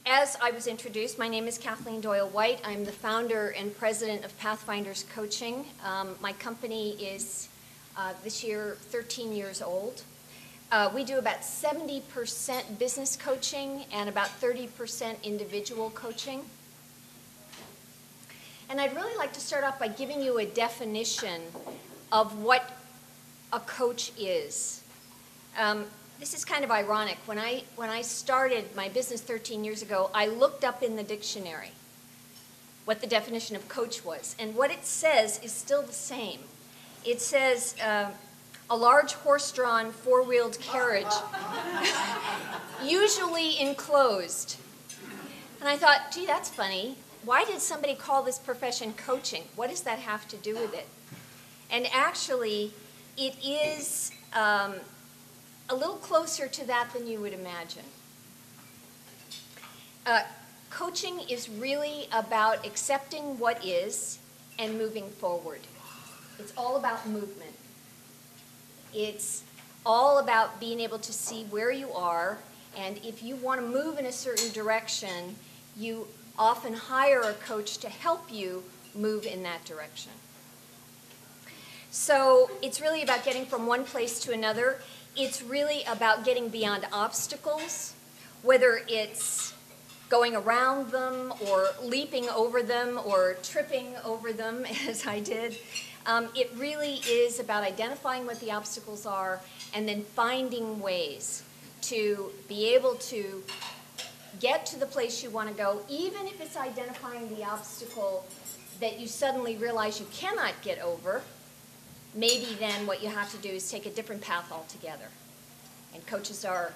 As I was introduced, my name is Kathleen Doyle-White. I'm the founder and president of Pathfinders Coaching. My company is this year 13 years old. We do about 70% business coaching and about 30% individual coaching. And I'd really like to start off by giving you a definition of what a coach is. This is kind of ironic. When I started my business 13 years ago, I looked up in the dictionary what the definition of coach was. And what it says is still the same. It says a large horse-drawn, four-wheeled carriage, usually enclosed. And I thought, gee, that's funny. Why did somebody call this profession coaching? What does that have to do with it? And actually, it is a little closer to that than you would imagine. Coaching is really about accepting what is and moving forward. It's all about movement. It's all about being able to see where you are, and if you want to move in a certain direction, you often hire a coach to help you move in that direction. So it's really about getting from one place to another. It's really about getting beyond obstacles, whether it's going around them or leaping over them or tripping over them, as I did. It really is about identifying what the obstacles are and then finding ways to be able to get to the place you want to go, even if it's identifying the obstacle that you suddenly realize you cannot get over. Maybe then what you have to do is take a different path altogether. And coaches are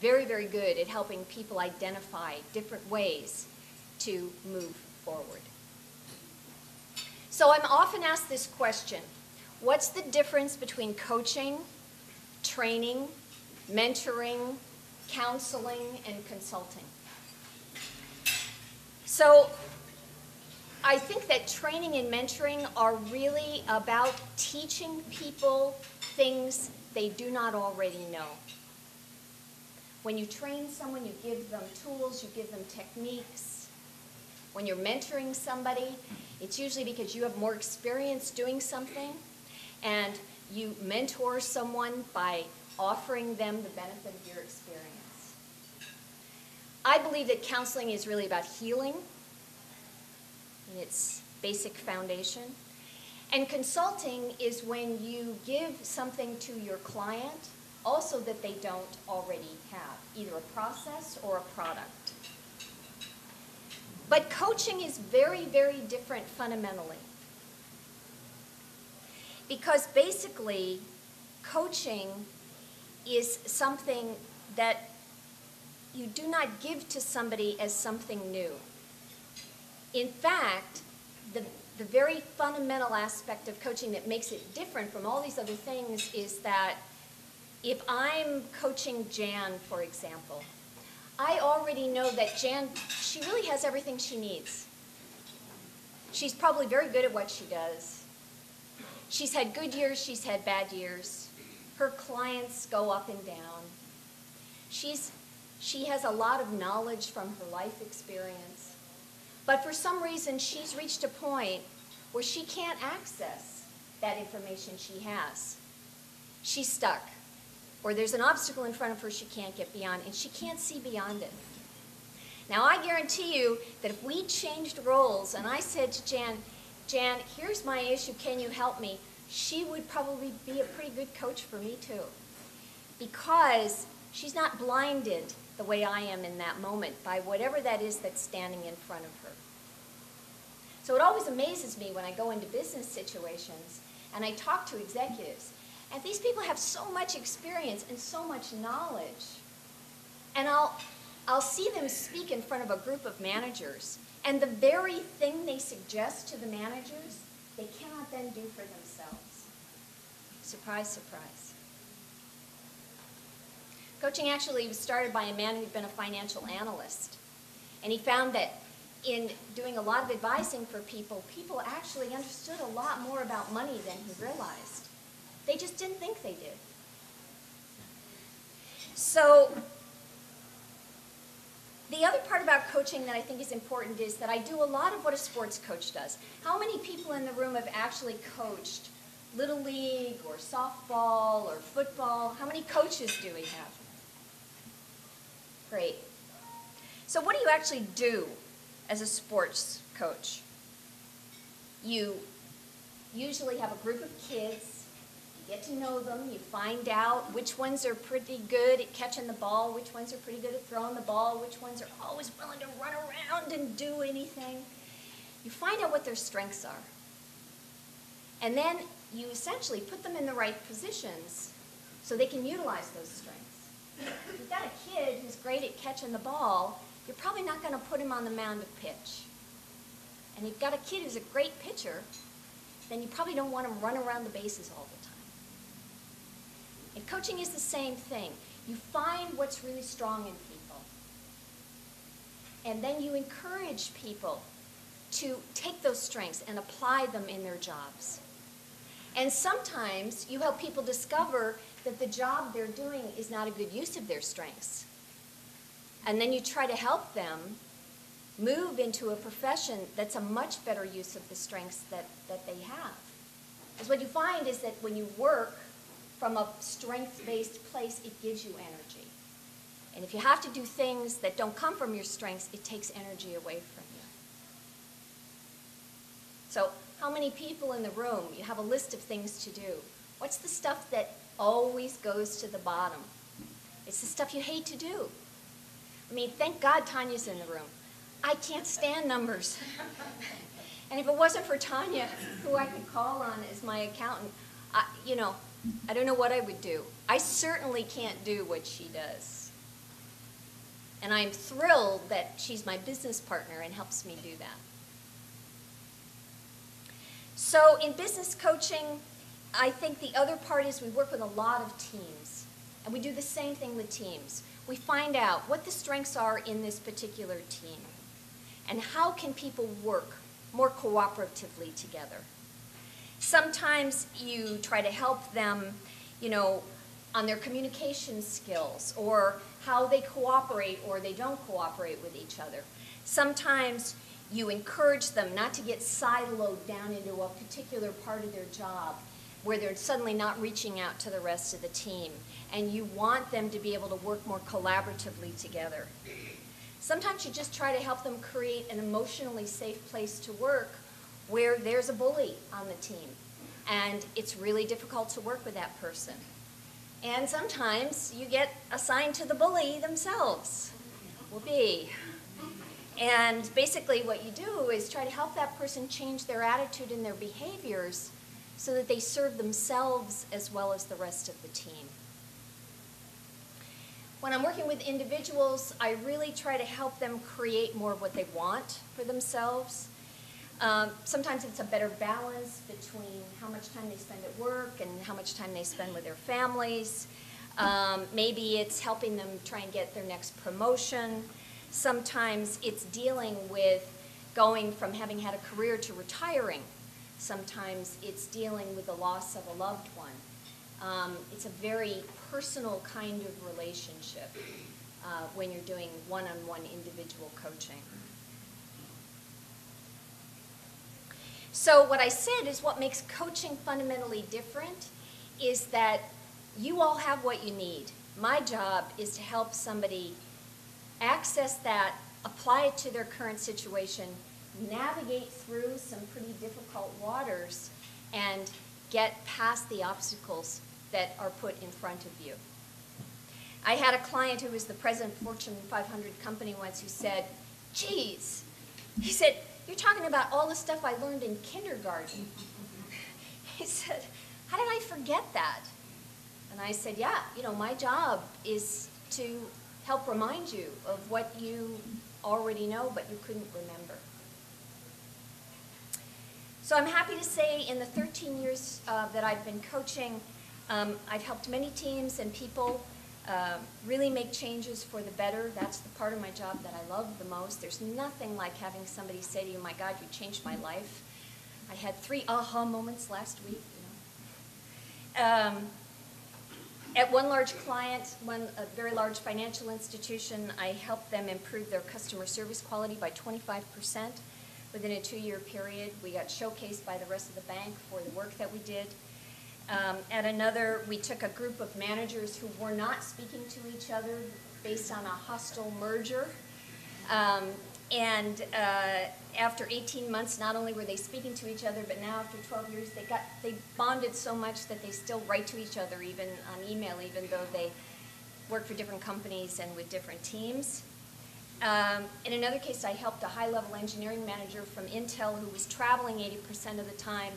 very, very good at helping people identify different ways to move forward. So I'm often asked this question: what's the difference between coaching, training, mentoring, counseling, and consulting? So I think that training and mentoring are really about teaching people things they do not already know. When you train someone, you give them tools, you give them techniques. When you're mentoring somebody, it's usually because you have more experience doing something, and you mentor someone by offering them the benefit of your experience. I believe that counseling is really about healing in its basic foundation. And consulting is when you give something to your client also that they don't already have, either a process or a product. But coaching is very, very different fundamentally. Because basically, coaching is something that you do not give to somebody as something new. In fact, the very fundamental aspect of coaching that makes it different from all these other things is that if I'm coaching Jan, for example, I already know that Jan, she really has everything she needs. She's probably very good at what she does. She's had good years, she's had bad years. Her clients go up and down. She has a lot of knowledge from her life experience. But for some reason, she's reached a point where she can't access that information she has. She's stuck. Or there's an obstacle in front of her she can't get beyond, and she can't see beyond it. Now, I guarantee you that if we changed roles and I said to Jan, here's my issue, can you help me? She would probably be a pretty good coach for me too. Because she's not blinded the way I am in that moment by whatever that is that's standing in front of her. So it always amazes me when I go into business situations and I talk to executives. And these people have so much experience and so much knowledge. And I'll see them speak in front of a group of managers, and the very thing they suggest to the managers, they cannot then do for themselves. Surprise, surprise. Coaching actually was started by a man who'd been a financial analyst. And he found that in doing a lot of advising for people, people actually understood a lot more about money than he realized. They just didn't think they did. So The other part about coaching that I think is important is that I do a lot of what a sports coach does. How many people in the room have actually coached Little League or softball or football? How many coaches do we have? Great. So what do you actually do as a sports coach? You usually have a group of kids, you get to know them, you find out which ones are pretty good at catching the ball, which ones are pretty good at throwing the ball, which ones are always willing to run around and do anything. You find out what their strengths are. And then you essentially put them in the right positions so they can utilize those strengths. If you've got a kid who's great at catching the ball, you're probably not going to put him on the mound to pitch. And you've got a kid who's a great pitcher, then you probably don't want him run around the bases all the time. And coaching is the same thing. You find what's really strong in people. And then you encourage people to take those strengths and apply them in their jobs. And sometimes you help people discover that the job they're doing is not a good use of their strengths. And then you try to help them move into a profession that's a much better use of the strengths that they have. Because what you find is that when you work from a strength-based place, it gives you energy. And if you have to do things that don't come from your strengths, it takes energy away from you. So how many people in the room, you have a list of things to do. What's the stuff that always goes to the bottom? It's the stuff you hate to do. I mean, thank God Tanya's in the room. I can't stand numbers. And if it wasn't for Tanya, who I could call on as my accountant, I don't know what I would do. I certainly can't do what she does. And I'm thrilled that she's my business partner and helps me do that. So in business coaching, I think the other part is we work with a lot of teams. And we do the same thing with teams. We find out what the strengths are in this particular team. And how can people work more cooperatively together. Sometimes you try to help them, on their communication skills or how they cooperate or they don't cooperate with each other. Sometimes you encourage them not to get siloed down into a particular part of their job where they're suddenly not reaching out to the rest of the team, and you want them to be able to work more collaboratively together. Sometimes you just try to help them create an emotionally safe place to work where there's a bully on the team, and it's really difficult to work with that person. And sometimes you get assigned to the bully themselves. Whoopee. And basically what you do is try to help that person change their attitude and their behaviors so that they serve themselves as well as the rest of the team. When I'm working with individuals, I really try to help them create more of what they want for themselves. Sometimes it's a better balance between how much time they spend at work and how much time they spend with their families. Maybe it's helping them try and get their next promotion. Sometimes it's dealing with going from having had a career to retiring. Sometimes it's dealing with the loss of a loved one. It's a very personal kind of relationship when you're doing one-on-one individual coaching. So what I said is what makes coaching fundamentally different is that you all have what you need. My job is to help somebody access that, apply it to their current situation, navigate through some pretty difficult waters, and get past the obstacles that are put in front of you. I had a client who was the president of Fortune 500 company once who said, geez, he said, you're talking about all the stuff I learned in kindergarten. He said, how did I forget that? And I said, yeah, my job is to help remind you of what you already know but you couldn't remember. So I'm happy to say in the 13 years that I've been coaching, I've helped many teams and people really make changes for the better. That's the part of my job that I love the most. There's nothing like having somebody say to you, my God, you changed my life. I had 3 aha moments last week. At one large client, a very large financial institution, I helped them improve their customer service quality by 25% within a 2-year period. We got showcased by the rest of the bank for the work that we did. At another, we took a group of managers who were not speaking to each other based on a hostile merger. After 18 months, not only were they speaking to each other, but now after 12 years, they bonded so much that they still write to each other, even on email, even though they work for different companies and with different teams. In another case, I helped a high-level engineering manager from Intel who was traveling 80% of the time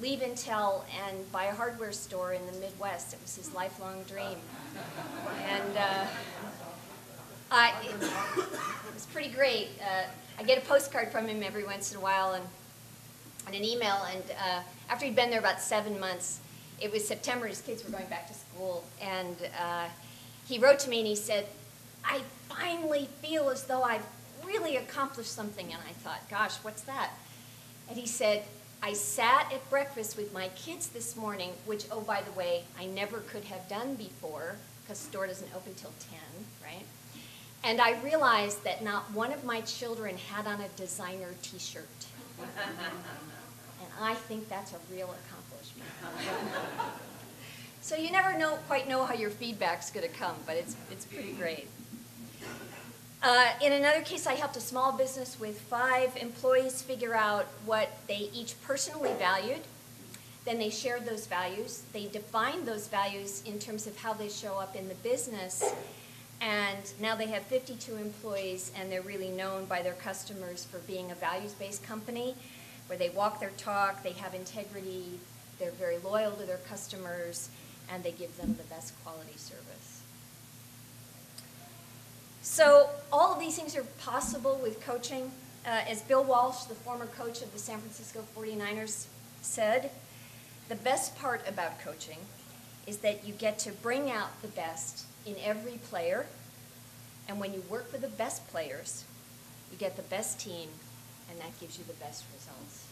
leave Intel and buy a hardware store in the Midwest. It was his lifelong dream. And it was pretty great. I get a postcard from him every once in a while and an email, and after he'd been there about 7 months, it was September, his kids were going back to school, and he wrote to me and he said, I finally feel as though I've really accomplished something. And I thought, gosh, what's that? And he said, I sat at breakfast with my kids this morning, which, oh, by the way, I never could have done before because the store doesn't open till 10, right? And I realized that not one of my children had on a designer t-shirt. And I think that's a real accomplishment. So you never quite know how your feedback's going to come, but it's pretty great. In another case, I helped a small business with 5 employees figure out what they each personally valued. Then they shared those values. They defined those values in terms of how they show up in the business. And now they have 52 employees, and they're really known by their customers for being a values-based company where they walk their talk, they have integrity, they're very loyal to their customers, and they give them the best quality service. So all of these things are possible with coaching. As Bill Walsh, the former coach of the San Francisco 49ers, said, the best part about coaching is that you get to bring out the best in every player, and when you work with the best players, you get the best team, and that gives you the best results.